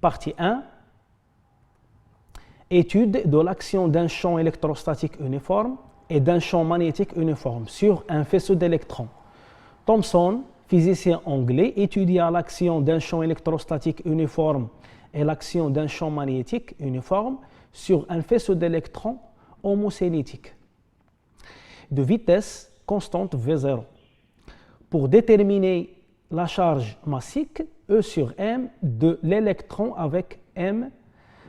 Partie 1. Étude de l'action d'un champ électrostatique uniforme et d'un champ magnétique uniforme sur un faisceau d'électrons. Thomson, physicien anglais, étudia l'action d'un champ électrostatique uniforme et l'action d'un champ magnétique uniforme sur un faisceau d'électrons homocélétique de vitesse constante V0 pour déterminer la charge massique E sur M de l'électron avec M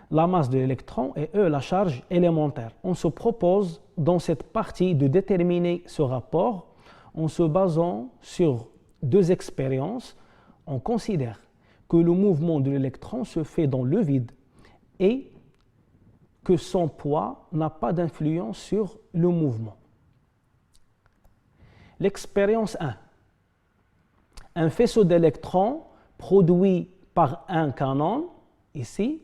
la masse de l'électron et E la charge élémentaire. On se propose dans cette partie de déterminer ce rapport en se basant sur deux expériences. On considère que le mouvement de l'électron se fait dans le vide et que son poids n'a pas d'influence sur le mouvement. L'expérience 1. Un faisceau d'électrons produit par un canon, ici,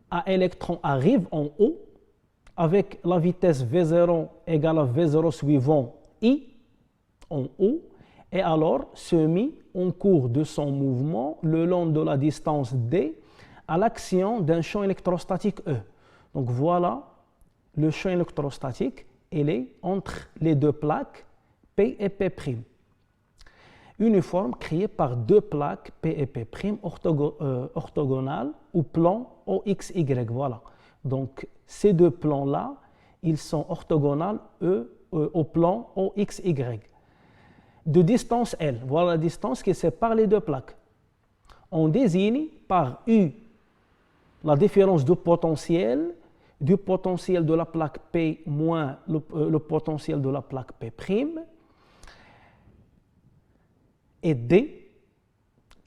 un électron arrive en haut avec la vitesse V0 égale à V0 suivant I en haut et alors se mit en cours de son mouvement le long de la distance D à l'action d'un champ électrostatique E. Donc voilà le champ électrostatique, il est entre les deux plaques P et P'. Uniforme créé par deux plaques P et P' orthogonales au plan OXY. Voilà. Donc ces deux plans-là, ils sont orthogonales au plan OXY. De distance L. Voilà la distance qui sépare les deux plaques. On désigne par U la différence de potentiel du potentiel de la plaque P moins le potentiel de la plaque P'. Et D,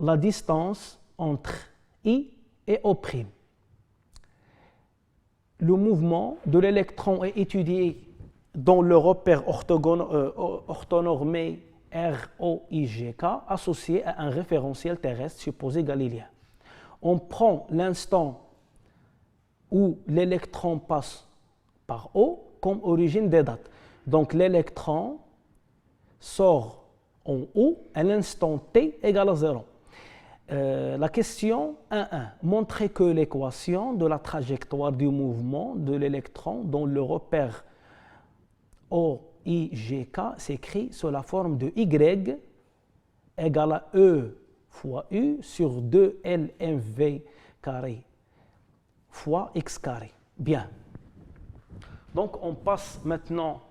la distance entre I et O'. Le mouvement de l'électron est étudié dans le repère orthonormé ROIGK associé à un référentiel terrestre supposé galiléen. On prend l'instant où l'électron passe par O comme origine des dates. Donc l'électron sort en haut à l'instant t égale à 0. La question 1.1. Montrer que l'équation de la trajectoire du mouvement de l'électron dans le repère OIGK s'écrit sous la forme de Y égale à E fois U sur 2LMV carré fois X carré. Bien. Donc on passe maintenant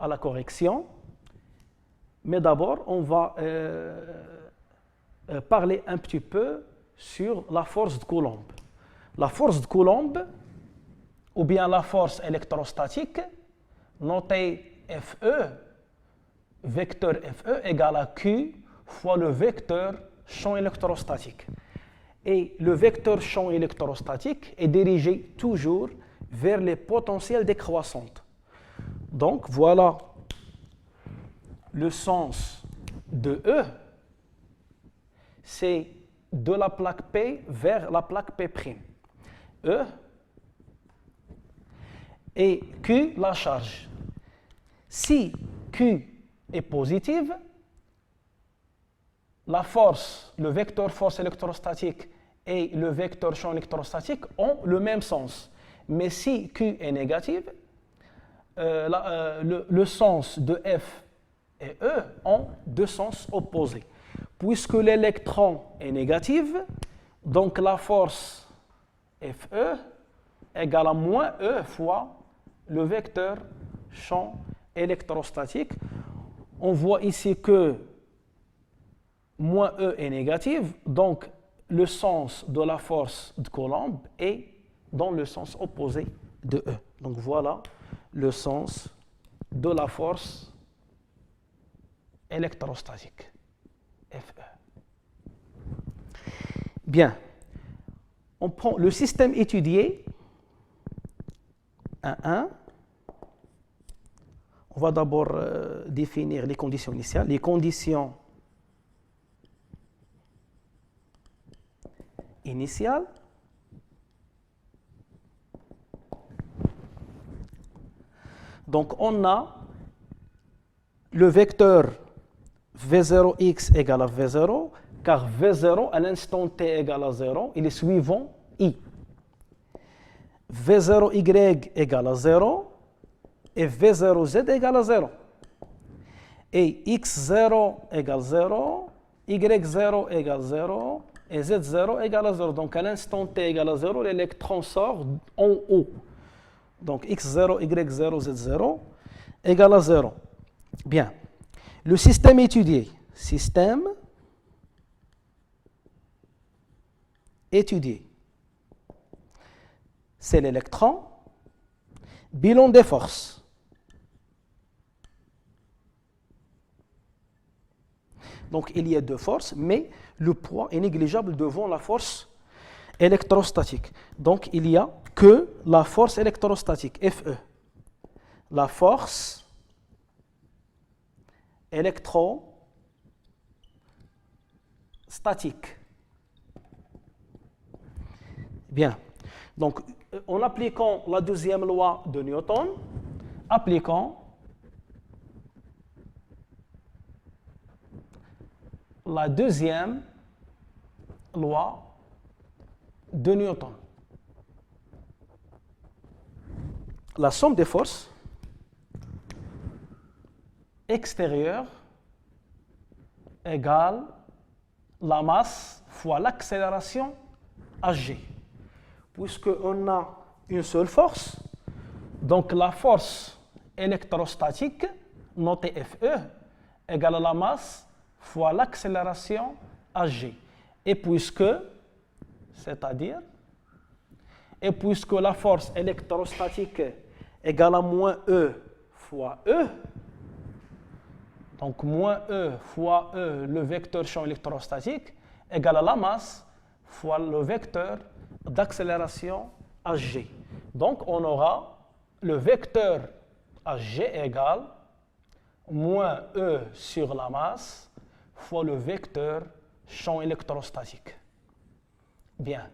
à la correction. Mais d'abord, on va parler un petit peu sur la force de Coulomb. La force de Coulomb, ou bien la force électrostatique, notée FE, vecteur FE égale à Q fois le vecteur champ électrostatique. Et le vecteur champ électrostatique est dirigé toujours vers les potentiels décroissantes. Donc voilà le sens de E, c'est de la plaque P vers la plaque P'. E et Q, la charge. Si Q est positive, la force, le vecteur force électrostatique et le vecteur champ électrostatique ont le même sens. Mais si Q est négative, le sens de F et E ont deux sens opposés. Puisque l'électron est négatif, donc la force Fe égale à moins E fois le vecteur champ électrostatique. On voit ici que moins E est négatif, donc le sens de la force de Coulomb est dans le sens opposé de E. Donc voilà le sens de la force électrostatique, Fe. Bien, on prend le système étudié, 1.1. On va d'abord définir les conditions initiales. Les conditions initiales. Donc on a le vecteur V0x égale à V0 car V0 à l'instant t égale à 0, il est suivant I. V0y égale à 0 et V0z égale à 0. Et x0 égale 0, y0 égale 0 et z0 égale à 0. Donc à l'instant t égale à 0, l'électron sort en haut. Donc x0, y0, z0 égale à 0. Bien. Le système étudié. Système étudié. C'est l'électron. Bilan des forces. Donc il y a deux forces, mais le poids est négligeable devant la force électrostatique. Donc il n'y a que la force électrostatique, Fe. La force électrostatique. Bien. Donc, en appliquant la deuxième loi de Newton, appliquons la deuxième loi de Newton. La somme des forces extérieures égale la masse fois l'accélération hg. Puisqu'on a une seule force, donc la force électrostatique, notée Fe, égale à la masse fois l'accélération hg. Et puisque la force électrostatique égale à moins E fois E, donc moins E fois E, le vecteur champ électrostatique, égale à la masse fois le vecteur d'accélération hg. Donc on aura le vecteur hg égale moins E sur la masse fois le vecteur champ électrostatique. Bien.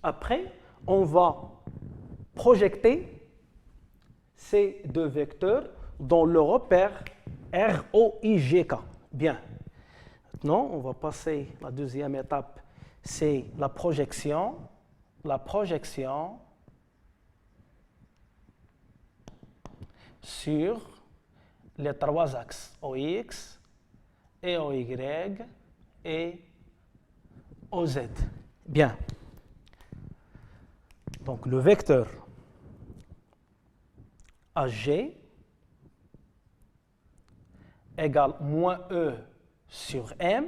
Après, on va projeter ces deux vecteurs dans le repère ROIGK. Bien. Maintenant, on va passer à la deuxième étape, c'est la projection. La projection sur les trois axes OX, et OY et OZ. Bien. Donc le vecteur HG égale moins E sur M.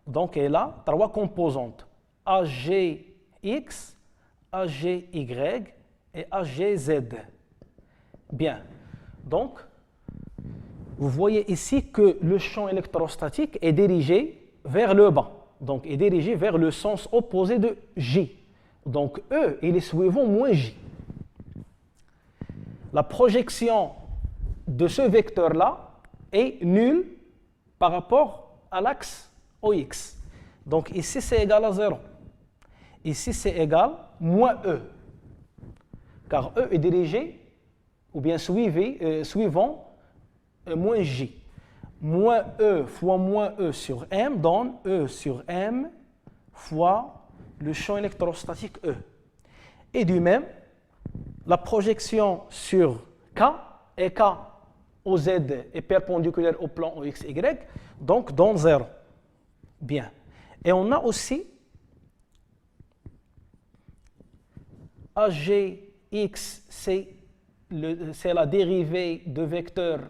Donc elle a trois composantes, AGX, AGY et AGZ. Bien. Donc, vous voyez ici que le champ électrostatique est dirigé vers le bas, donc est dirigé vers le sens opposé de J. Donc E, il est suivant moins J. La projection de ce vecteur-là est nulle par rapport à l'axe OX. Donc ici, c'est égal à 0. Ici, c'est égal moins E, car E est dirigé, ou bien suivant moins J. Moins E fois moins E sur M donne E sur M fois le champ électrostatique E. Et du même, la projection sur K, et K OZ est perpendiculaire au plan OXY, donc donne 0. Bien. Et on a aussi AGX, c'est la dérivée de vecteur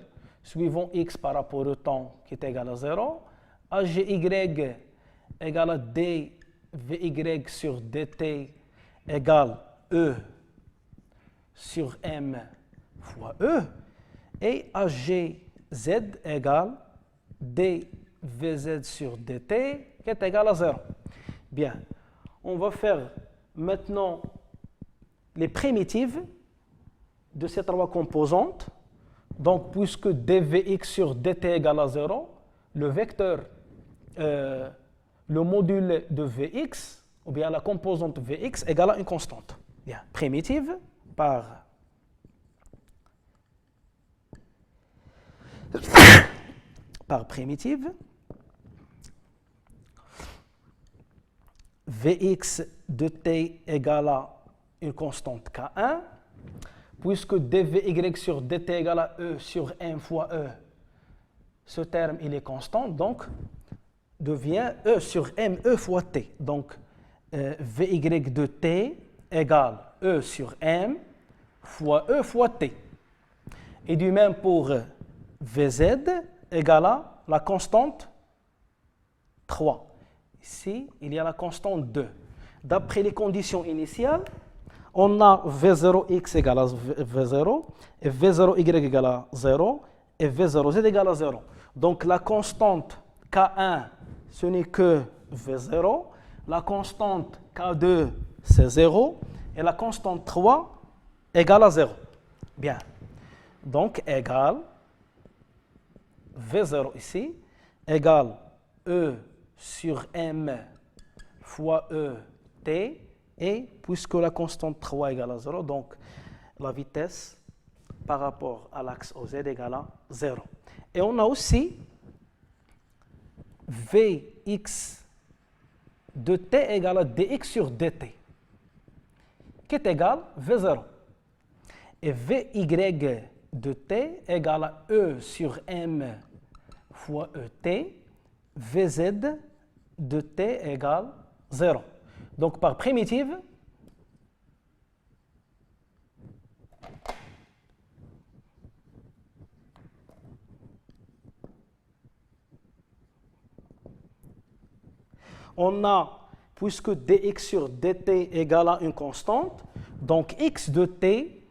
suivant x par rapport au temps qui est égal à 0. AGY égale à dVy sur dt égale E sur M fois E. Et AGZ égale dVz sur dt qui est égal à 0. Bien, on va faire maintenant les primitives de ces trois composantes. Donc, puisque dvx sur dt égale à 0, le vecteur, le module de vx, ou bien la composante vx égale à une constante. Bien, primitive par par primitive, Vx de t égale à une constante K1, puisque dvy sur dt égale à E sur M fois E, ce terme il est constant, donc devient E sur ME fois T. Donc Vy de T égale E sur M fois E fois T. Et du même pour Vz égale à la constante 3. Ici, il y a la constante 2. D'après les conditions initiales, on a V0x égale à V0, et V0y égale à 0, et V0z égale à 0. Donc la constante K1, ce n'est que V0, la constante K2, c'est 0, et la constante 3 égale à 0. Bien. Donc égale V0 ici, égale E sur M fois E t, et puisque la constante 3 égale à 0, donc la vitesse par rapport à l'axe OZ égale à 0. Et on a aussi Vx de t égale à dx sur dt, qui est égal à V0. Et Vy de t égale à E sur M fois ET, Vz de t égale 0. Donc par primitive, on a, puisque dx sur dt égale à une constante, donc x de t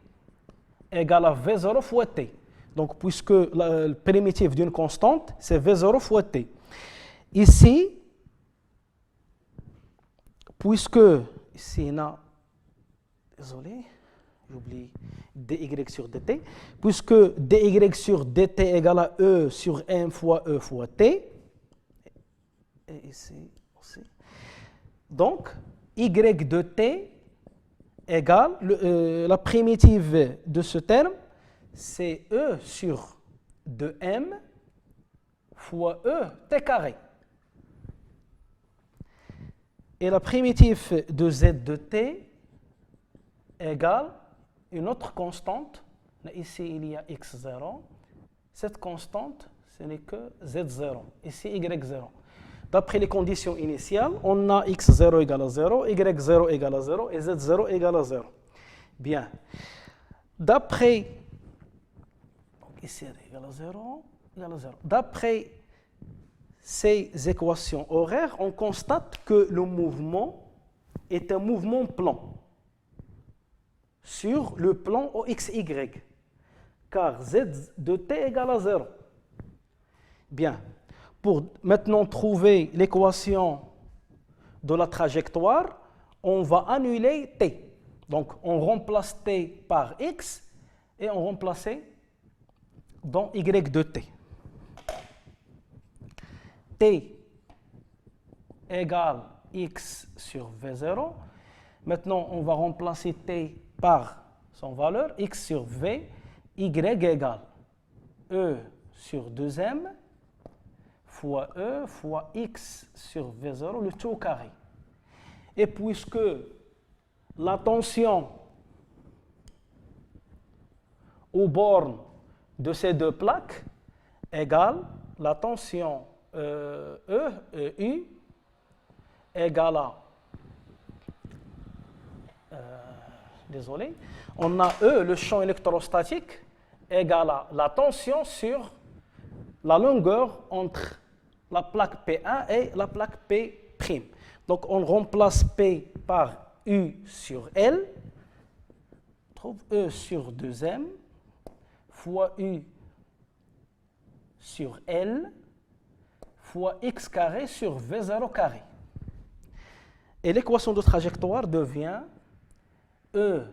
égale à V0 fois t. Donc puisque la primitive d'une constante, c'est V0 fois t. Ici, puisque, ici on a, désolé, j'oublie dy sur dt, puisque dy sur dt égale à E sur M fois E fois t, et ici aussi, donc y de t égale, la primitive de ce terme, c'est E sur 2m fois E t carré. Et la primitive de z de t égale une autre constante. Là, ici, il y a x0. Cette constante, ce n'est que z0. Ici, y0. D'après les conditions initiales, on a x0 égale à 0, y0 égale à 0 et z0 égale à 0. Bien. D'après... Ici, égale à 0, égale à 0. D'après ces équations horaires, on constate que le mouvement est un mouvement plan sur le plan OXY, car z de t égale à 0. Bien. Pour maintenant trouver l'équation de la trajectoire, on va annuler t. Donc, on remplace t par x et on remplace dans y de t. T égale x sur v0. Maintenant, on va remplacer t par son valeur, x sur v, y égale e sur 2m fois e fois x sur v0, le tout au carré. Et puisque la tension aux bornes de ces deux plaques égale la tension U égale à, désolé, on a E, le champ électrostatique, égale à la tension sur la longueur entre la plaque P1 et la plaque P'. Donc on remplace P par U sur L, on trouve E sur 2M fois U sur L fois x carré sur V0 carré. Et l'équation de trajectoire devient E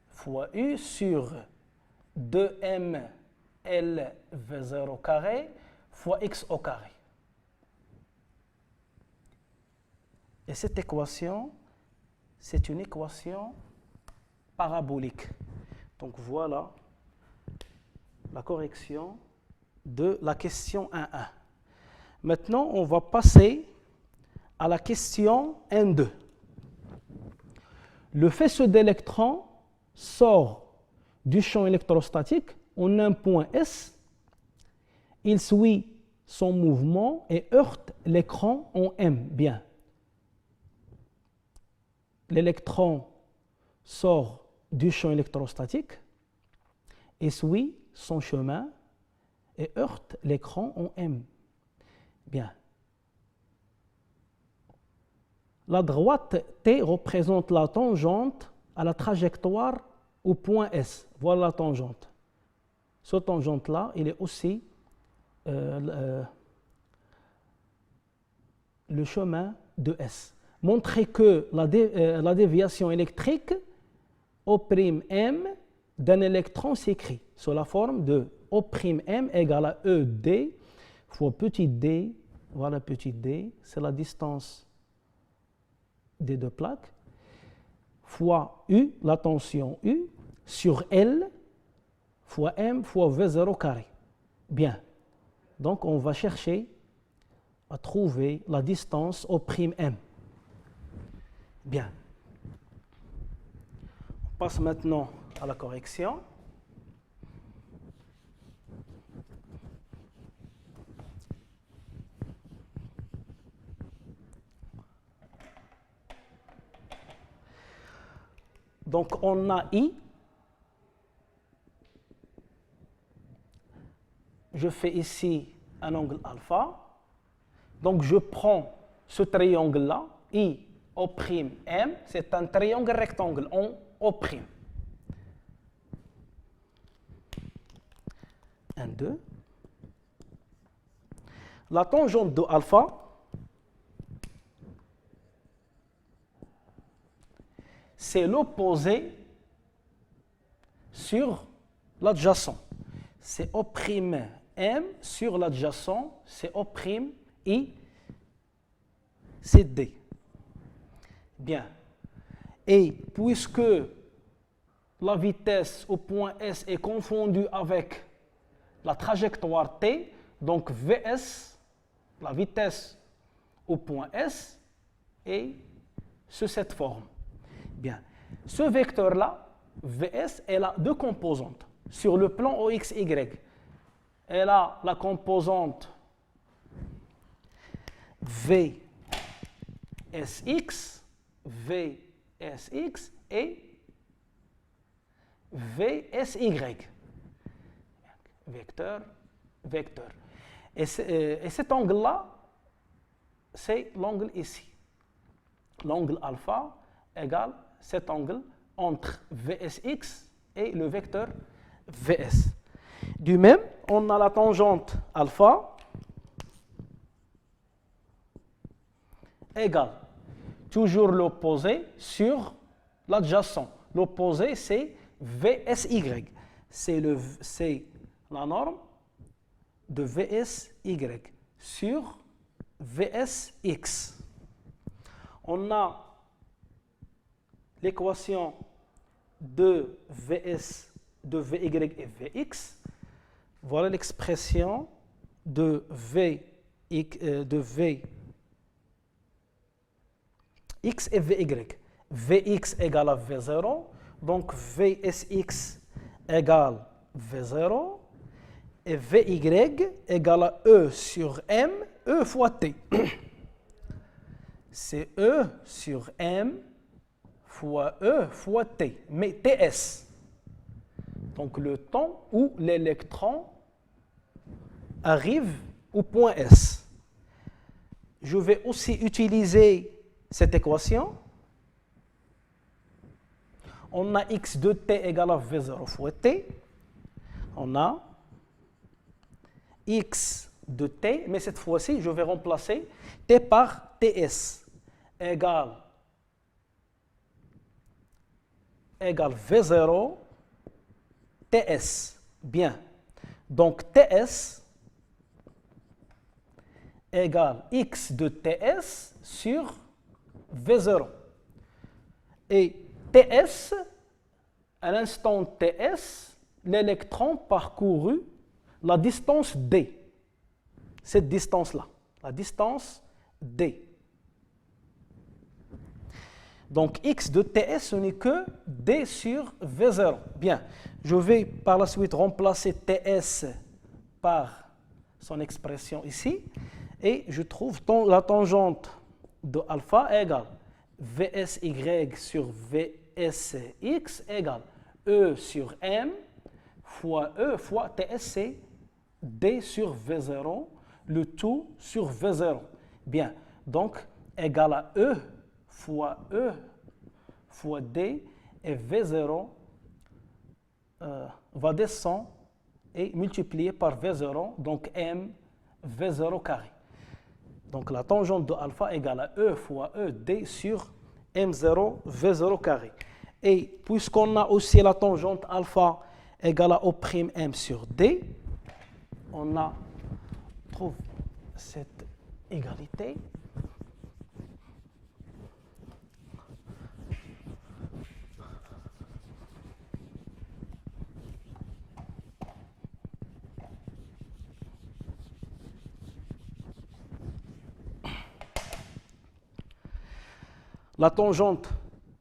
fois U sur 2M L V0 carré fois x au carré. Et cette équation, c'est une équation parabolique. Donc voilà la correction de la question 1.1. Maintenant, on va passer à la question N2. Le faisceau d'électrons sort du champ électrostatique en un point S. Il suit son mouvement et heurte l'écran en M. Bien. L'électron sort du champ électrostatique et suit son chemin et heurte l'écran en M. Bien. La droite T représente la tangente à la trajectoire au point S. Voilà la tangente. Ce tangente-là, il est aussi le chemin de S. Montrez que la déviation électrique O'M d'un électron s'écrit sous la forme de O'M égale à ED fois petit d, voilà petit d, c'est la distance des deux plaques, fois U, la tension U, sur L, fois M, fois V0 carré. Bien. Donc, on va chercher à trouver la distance O'M. Bien. On passe maintenant à la correction. Donc, on a I. Je fais ici un angle alpha. Donc, je prends ce triangle-là, I, O'M, c'est un triangle rectangle en O'M. 1, 2. La tangente de alpha, c'est l'opposé sur l'adjacent. C'est O'M sur l'adjacent, c'est O'I, c'est D. Bien. Et puisque la vitesse au point S est confondue avec la trajectoire T, donc Vs, la vitesse au point S, est sous cette forme. Bien. Ce vecteur-là, Vs, elle a deux composantes sur le plan OXY. Elle a la composante Vsx, Vsx et Vsy. Vecteur, vecteur. Et cet angle-là, c'est l'angle ici. L'angle alpha égale cet angle entre Vsx et le vecteur Vs. Du même, on a la tangente alpha égale toujours l'opposé sur l'adjacent. L'opposé, c'est Vsy. C'est la norme de Vsy sur Vsx. On a l'équation de Vs, de Vy et Vx. Voilà l'expression de Vx et Vy. Vx égale à V0, donc Vsx égale V0, et Vy égale à E sur M, E fois T. C'est E sur M fois E fois T, mais Ts. Donc le temps où l'électron arrive au point S. Je vais aussi utiliser cette équation. On a x de t égale à V0 fois t. On a x de t, mais cette fois-ci, je vais remplacer t par ts égale V0 ts. Bien. Donc ts égale x de ts sur V0. Et ts, à l'instant ts, l'électron parcouru la distance d. Cette distance-là. la distance D. Donc x de ts, ce n'est que D sur V0. Bien, je vais par la suite remplacer ts par son expression ici, et je trouve la tangente de alpha égale Vsy sur Vsx égale E sur M fois E fois TSC D sur V0, le tout sur V0. Bien, donc égal à E fois D, et V0 va descendre et multiplier par V0, donc M V0 carré. Donc la tangente de alpha égale à E fois E D sur M0 V0 carré. Et puisqu'on a aussi la tangente alpha égale à O' M sur D, on trouve cette égalité. La tangente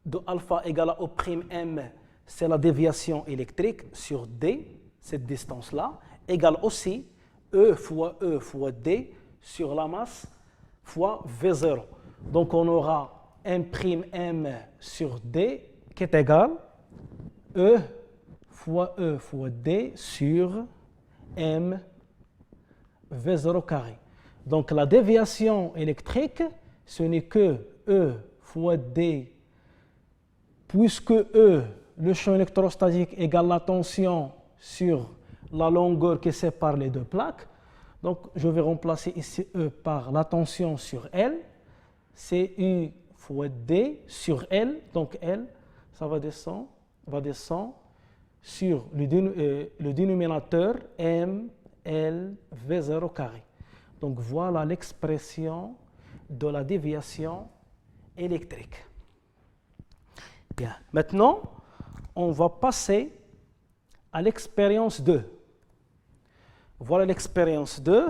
de alpha égale à O' M, c'est la déviation électrique sur D, cette distance-là, égale aussi E fois D sur la masse fois V0. Donc on aura M' sur D qui est égal E fois D sur M V0 carré. Donc la déviation électrique, ce n'est que E fois D, puisque E, le champ électrostatique, égale la tension sur la longueur qui sépare les deux plaques. Donc je vais remplacer ici E par la tension sur L. C'est U fois D sur L. Donc L, ça va descendre sur le dénominateur M, L, V0 carré. Donc voilà l'expression de la déviation électrique. Bien. Maintenant, on va passer à l'expérience 2. Voilà l'expérience 2.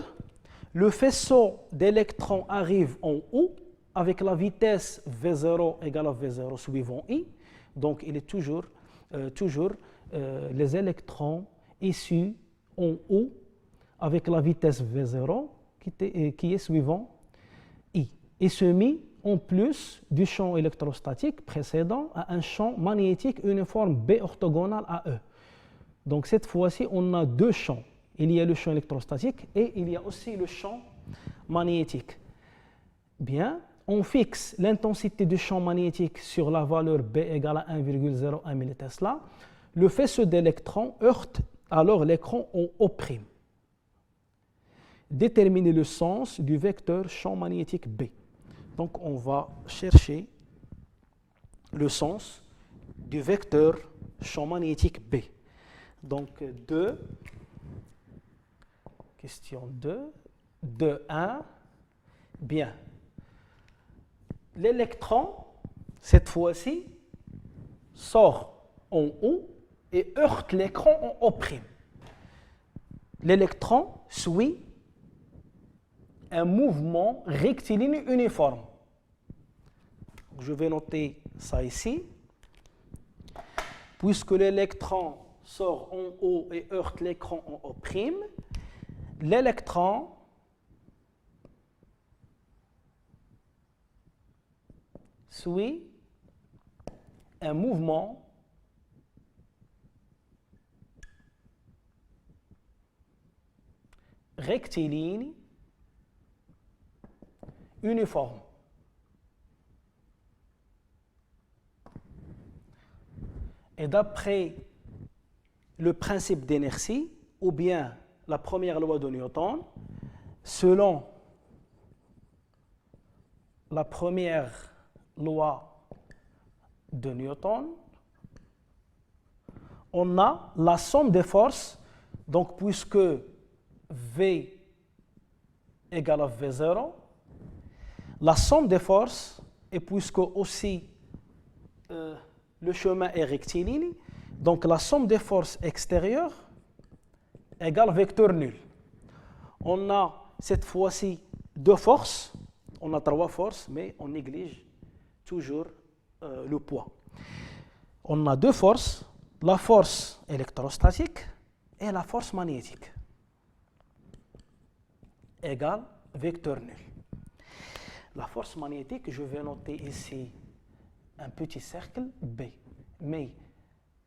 Le faisceau d'électrons arrive en haut avec la vitesse V0 égale à V0 suivant I. Donc, il est toujours les électrons issus en haut avec la vitesse V0 qui est suivant I. Et se mit en plus du champ électrostatique précédent à un champ magnétique uniforme B orthogonal à E. Donc cette fois-ci, on a deux champs. Il y a le champ électrostatique et il y a aussi le champ magnétique. Bien, on fixe l'intensité du champ magnétique sur la valeur B égale à 1,01 millitesla. Le faisceau d'électrons heurte alors l'écran en O'. Déterminer le sens du vecteur champ magnétique B. Donc on va chercher le sens du vecteur champ magnétique B. Donc question 2, 1. Bien. L'électron, cette fois-ci, sort en haut et heurte l'écran en O'. L'électron suit un mouvement rectiligne uniforme. Je vais noter ça ici. Puisque l'électron sort en haut et heurte l'écran en O', l'électron suit un mouvement rectiligne uniforme. Et d'après le principe d'inertie, ou bien la première loi de Newton, selon la première loi de Newton, on a la somme des forces, donc puisque V égale à V0, la somme des forces, et puisque aussi le chemin est rectiligne, donc la somme des forces extérieures égale vecteur nul. On a cette fois-ci deux forces, on a trois forces, mais on néglige toujours le poids. On a deux forces, la force électrostatique et la force magnétique, égale vecteur nul. La force magnétique, je vais noter ici un petit cercle B, mais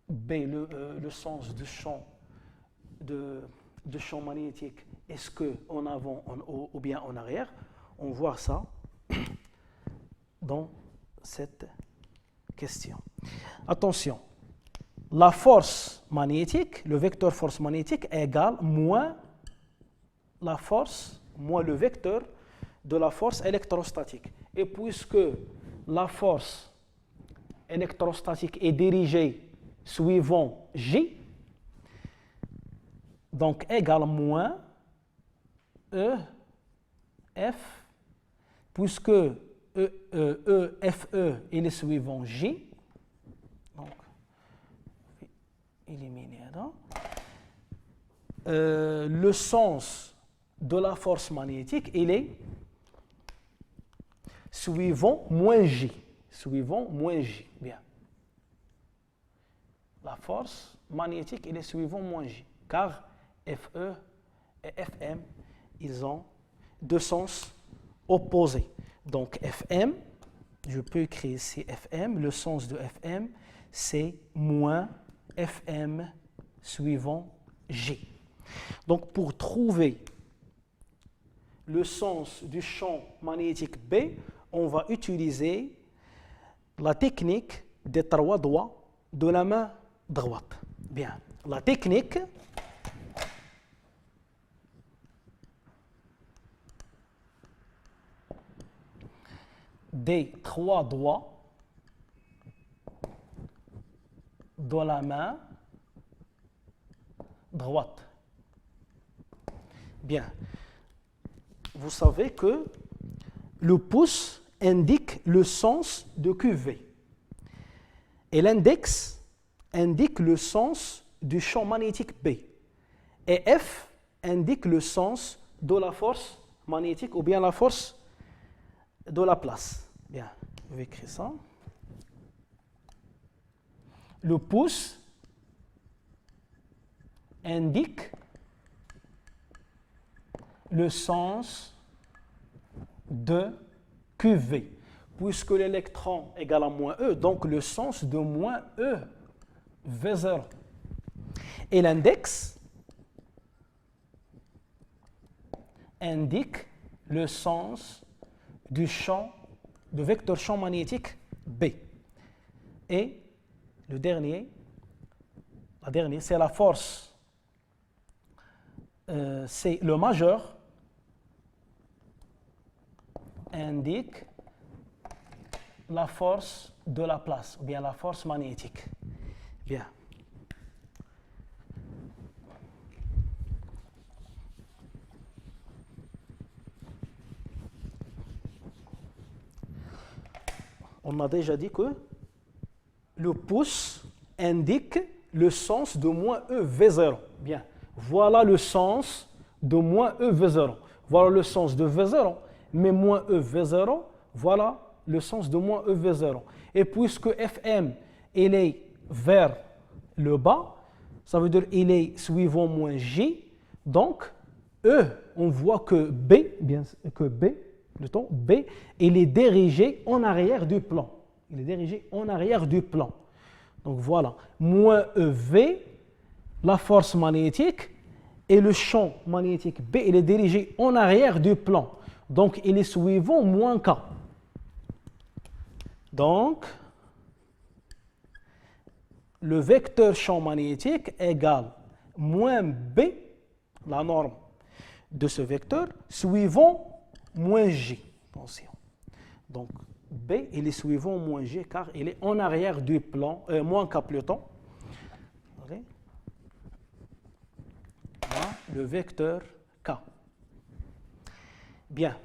B, le sens du champ magnétique, est-ce qu'en avant, en haut ou bien en arrière? On voit ça dans cette question. Attention, la force magnétique, le vecteur force magnétique égale moins la force, moins le vecteur de la force électrostatique. Et puisque la force électrostatique est dirigée suivant J, donc égale moins E, F, puisque FE il est suivant J, donc éliminer là. Le sens de la force magnétique il est suivant moins J, suivant moins J, bien. La force magnétique il est suivant moins J, car FE et FM ils ont deux sens opposés. Donc FM, je peux écrire ici FM, le sens de FM, c'est moins FM suivant J. Donc pour trouver le sens du champ magnétique B, on va utiliser la technique des trois doigts de la main droite. Bien, la technique des trois doigts de la main droite. Bien, vous savez que le pouce indique le sens de QV et l'index indique le sens du champ magnétique B et F indique le sens de la force magnétique ou bien la force de la place. Bien, je vais écrire ça. Le pouce indique le sens de QV. Puisque l'électron égale à moins E, donc le sens de moins E V0. Et l'index indique le sens du champ, de vecteur champ magnétique B. Et la dernière, c'est la force, c'est le majeur, indique la force de la place, ou bien la force magnétique. Bien. On a déjà dit que le pouce indique le sens de moins E V0. Bien, voilà le sens de moins E V0. Voilà le sens de V0, mais moins E V0, voilà le sens de moins E V0. Et puisque FM, il est vers le bas, ça veut dire il est suivant moins J, donc E, on voit que le ton B, il est dirigé en arrière du plan. Il est dirigé en arrière du plan. Donc voilà, moins EV, la force magnétique, et le champ magnétique B, il est dirigé en arrière du plan. Donc il est suivant moins K. Donc, le vecteur champ magnétique égale moins B, la norme de ce vecteur, suivant moins J. Attention. Donc, B, il est suivant moins G car il est en arrière du plan, moins K plutôt. Okay. Voilà, le vecteur K. Bien.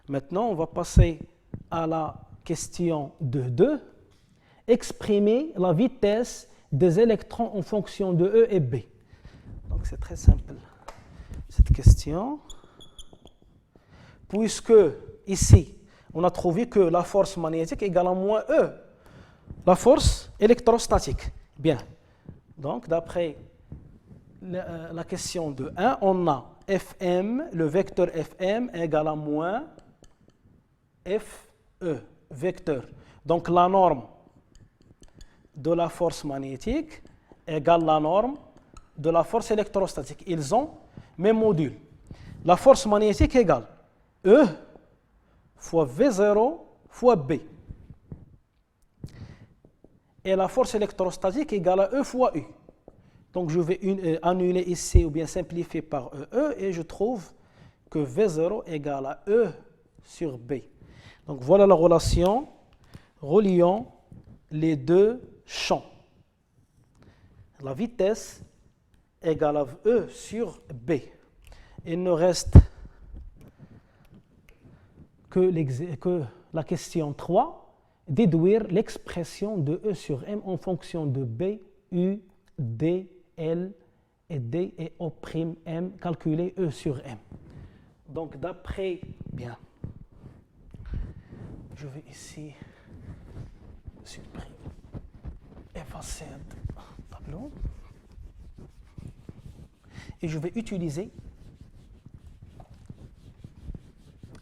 Maintenant, on va passer à la question de 2. Exprimer la vitesse des électrons en fonction de E et B. Donc, c'est très simple. Cette question. puisque ici, on a trouvé que la force magnétique égale à moins E, la force électrostatique. Bien. Donc, d'après la question de 1, on a Fm, le vecteur Fm égale à moins Fe, vecteur. Donc, la norme de la force magnétique égale la norme de la force électrostatique. Ils ont même module. La force magnétique égale E fois V0 fois B. Et la force électrostatique égale à E fois U. Donc je vais annuler ici ou bien simplifier par E et je trouve que V0 égale à E sur B. Donc voilà la relation reliant les deux champs. La vitesse égale à E sur B. Il ne reste que la question 3, déduire l'expression de E sur M en fonction de B, U, D, L et D et O'M, calculer E sur M. Donc d'après, bien, je vais ici supprimer, effacer un tableau. Et je vais utiliser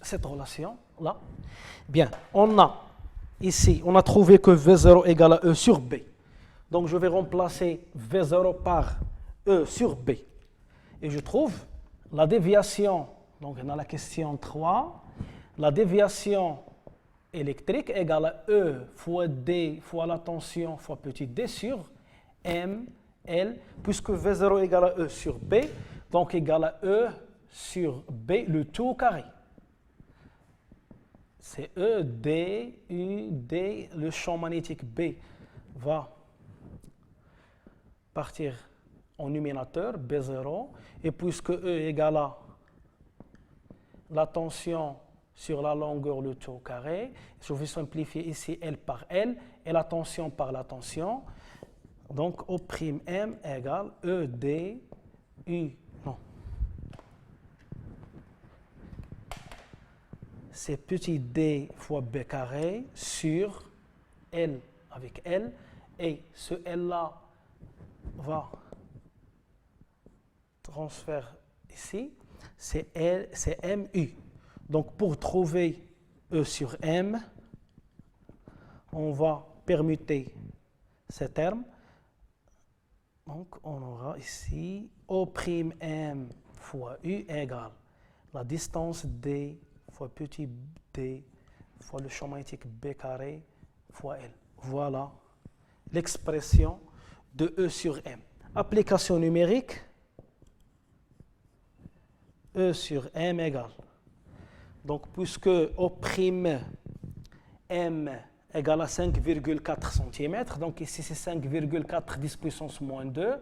cette relation-là. Bien, on a ici, on a trouvé que V0 égale à E sur B. Donc je vais remplacer V0 par E sur B. Et je trouve la déviation, donc dans la question 3, la déviation électrique égale à E fois D fois la tension fois petit d sur M, L, puisque V0 égale à E sur B, donc égale à E sur B, le tout au carré. C'est E, D, U, D, le champ magnétique B va partir en numérateur, B0, et puisque E égale à la tension sur la longueur, le tout au carré, je vais simplifier ici L par L, et la tension par la tension, donc O'M égale E, D, U, non. C'est petit d fois b carré sur L avec L, et ce L-là va transférer ici, c'est MU. Donc pour trouver E sur M, on va permuter ces termes. Donc on aura ici O'M fois U égale la distance D fois petit d fois le champ magnétique B carré fois L. Voilà l'expression de E sur M. Application numérique, E sur M égale. Donc puisque O'M égale à 5,4 cm, donc ici c'est 5,4 10 puissance moins 2.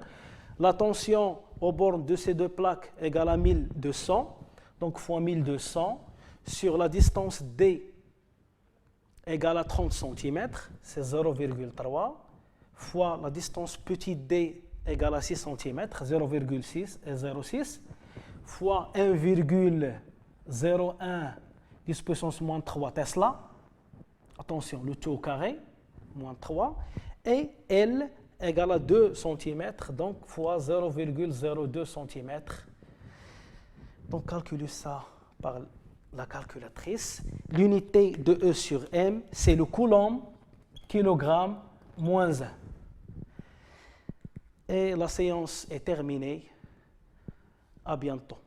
La tension aux bornes de ces deux plaques égale à 1200, donc fois 1200. Sur la distance D égale à 30 cm, c'est 0,3, fois la distance petit d égale à 6 cm, 0,6 et 0,6, fois 1,01 10 puissance moins 3 Tesla, attention, le tout au carré, moins 3, et L égale à 2 cm, donc fois 0,02 cm. Donc calculez ça par la calculatrice. L'unité de E sur M, c'est le coulomb, kilogramme, moins 1. Et la séance est terminée. À bientôt.